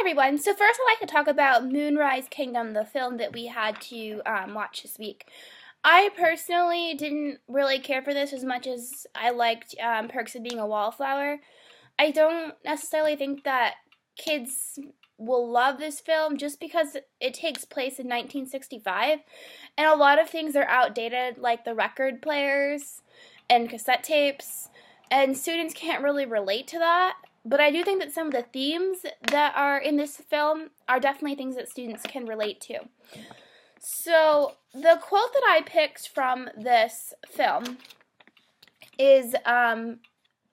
everyone. So first I'd like to talk about Moonrise Kingdom, the film that we had to watch this week. I personally didn't really care for this as much as I liked Perks of Being a Wallflower. I don't necessarily think that kids will love this film just because it takes place in 1965 and a lot of things are outdated, like the record players and cassette tapes, and students can't really relate to that. But I do think that some of the themes that are in this film are definitely things that students can relate to. So, the quote that I picked from this film is a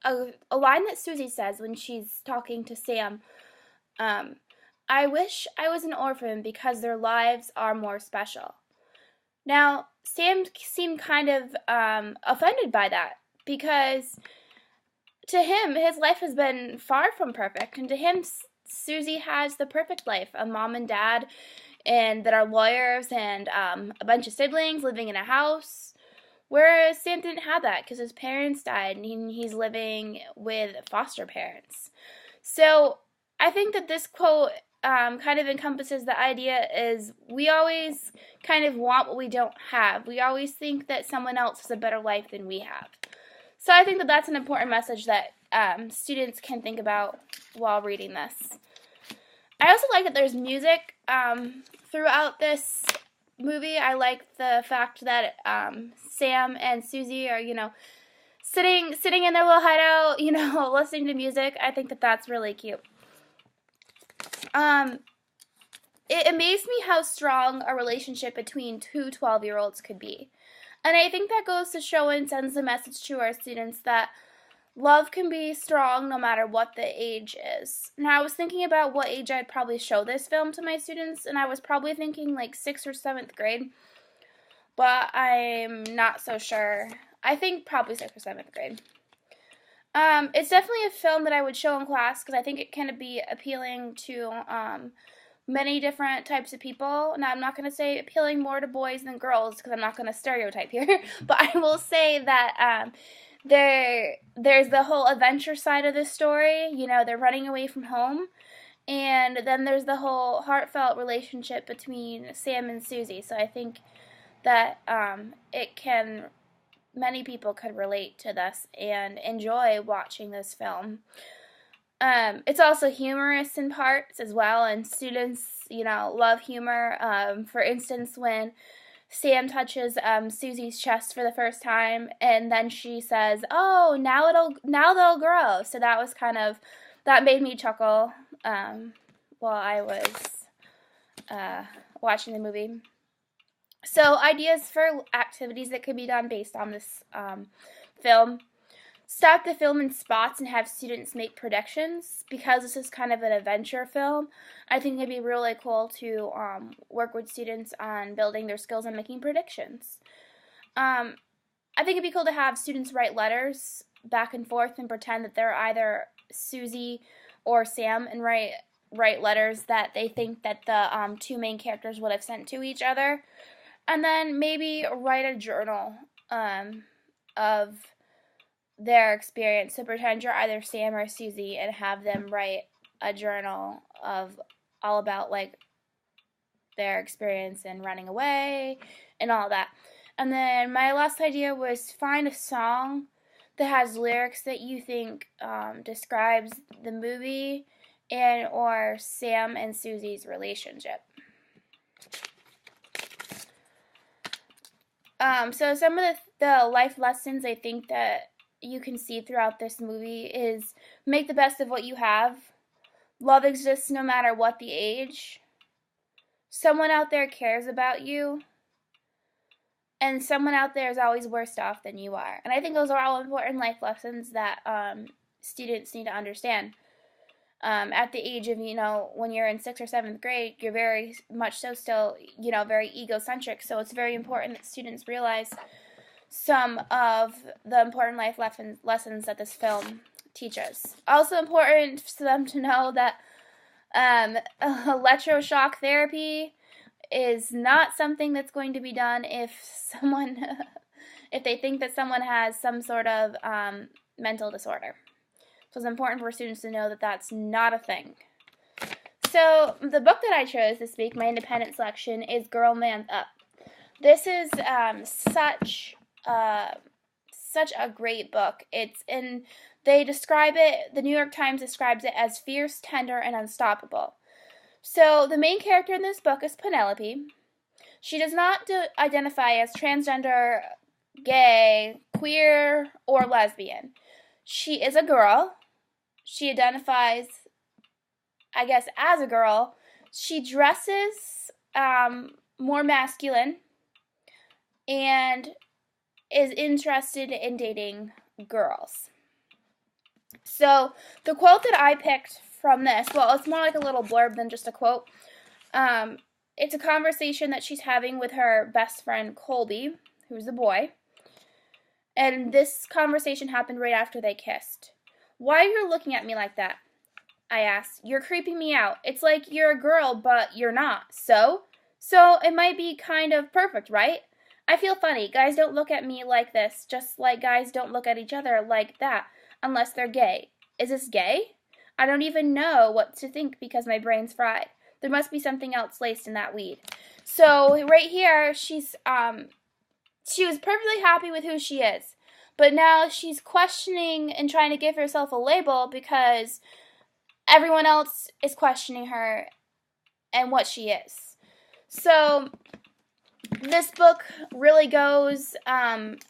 line that Susie says when she's talking to Sam. I wish I was an orphan because their lives are more special. Now, Sam seemed kind of offended by that because to him, his life has been far from perfect, and to him, Susie has the perfect life, a mom and dad and that are lawyers and a bunch of siblings living in a house, whereas Sam didn't have that because his parents died and he's living with foster parents. So I think that this quote kind of encompasses the idea is we always kind of want what we don't have. We always think that someone else has a better life than we have. So I think that that's an important message that students can think about while reading this. I also like that there's music throughout this movie. I like the fact that Sam and Susie are, sitting in their little hideout, listening to music. I think that that's really cute. It amazed me how strong a relationship between two 12-year-olds could be. And I think that goes to show and sends a message to our students that love can be strong no matter what the age is. Now, I was thinking about what age I'd probably show this film to my students, and I was probably thinking like 6th or 7th grade, but I'm not so sure. I think probably 6th or 7th grade. It's definitely a film that I would show in class because I think it can be appealing to many different types of people. Now, I'm not going to say appealing more to boys than girls because I'm not going to stereotype here, but I will say that there's the whole adventure side of this story. They're running away from home, and then there's the whole heartfelt relationship between Sam and Susie. So I think that many people could relate to this and enjoy watching this film. It's also humorous in parts as well, and students, love humor. For instance, when Sam touches Susie's chest for the first time, and then she says, "Oh, now they'll grow." So that made me chuckle while I was watching the movie. So ideas for activities that could be done based on this film. Stop the film in spots and have students make predictions. Because this is kind of an adventure film, I think it'd be really cool to work with students on building their skills and making predictions. I think it'd be cool to have students write letters back and forth and pretend that they're either Susie or Sam and write letters that they think that the two main characters would have sent to each other. And then maybe write a journal of their experience. So pretend you're either Sam or Susie and have them write a journal of all about like their experience in running away and all that. And then my last idea was find a song that has lyrics that you think describes the movie and or Sam and Susie's relationship. So some of the life lessons I think that you can see throughout this movie is make the best of what you have. Love exists no matter what the age. Someone out there cares about you. And someone out there is always worse off than you are. And I think those are all important life lessons that students need to understand. At the age of, when you're in 6th or 7th grade, you're very much so still, very egocentric. So it's very important that students realize some of the important life lessons that this film teaches. Also important for them to know that electroshock therapy is not something that's going to be done if they think that someone has some sort of mental disorder. So it's important for students to know that that's not a thing. So the book that I chose this week, my independent selection, is Girl Man's Up. This is such a great book. They describe it, the New York Times describes it as fierce, tender, and unstoppable. So the main character in this book is Penelope. She does not identify as transgender, gay, queer, or lesbian. She is a girl. She identifies, I guess, as a girl. She dresses more masculine and is interested in dating girls. So the quote that I picked from this, well, it's more like a little blurb than just a quote. It's a conversation that she's having with her best friend Colby, who's a boy. And this conversation happened right after they kissed. "Why are you looking at me like that?" I asked. "You're creeping me out. It's like you're a girl, but you're not. So it might be kind of perfect, right? I feel funny. Guys don't look at me like this, just like guys don't look at each other like that, unless they're gay. Is this gay? I don't even know what to think because my brain's fried. There must be something else laced in that weed." So right here, she was perfectly happy with who she is. But now she's questioning and trying to give herself a label because everyone else is questioning her and what she is. So this book really goes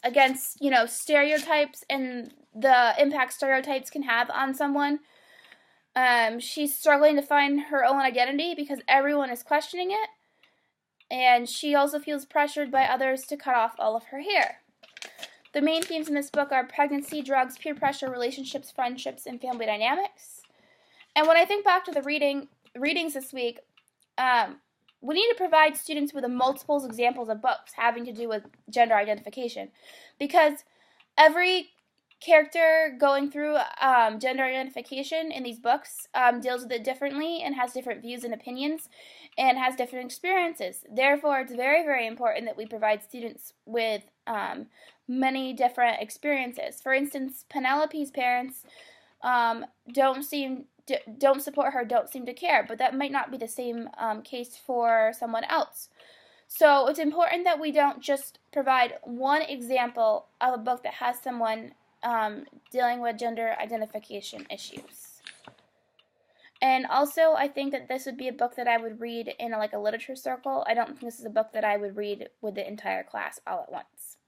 against, stereotypes and the impact stereotypes can have on someone. She's struggling to find her own identity because everyone is questioning it. And she also feels pressured by others to cut off all of her hair. The main themes in this book are pregnancy, drugs, peer pressure, relationships, friendships, and family dynamics. And when I think back to the readings this week, we need to provide students with multiple examples of books having to do with gender identification, because every character going through gender identification in these books deals with it differently and has different views and opinions and has different experiences. Therefore, it's very, very important that we provide students with many different experiences. For instance, Penelope's parents don't support her, don't seem to care, but that might not be the same case for someone else. So it's important that we don't just provide one example of a book that has someone dealing with gender identification issues. And also, I think that this would be a book that I would read in a literature circle. I don't think this is a book that I would read with the entire class all at once.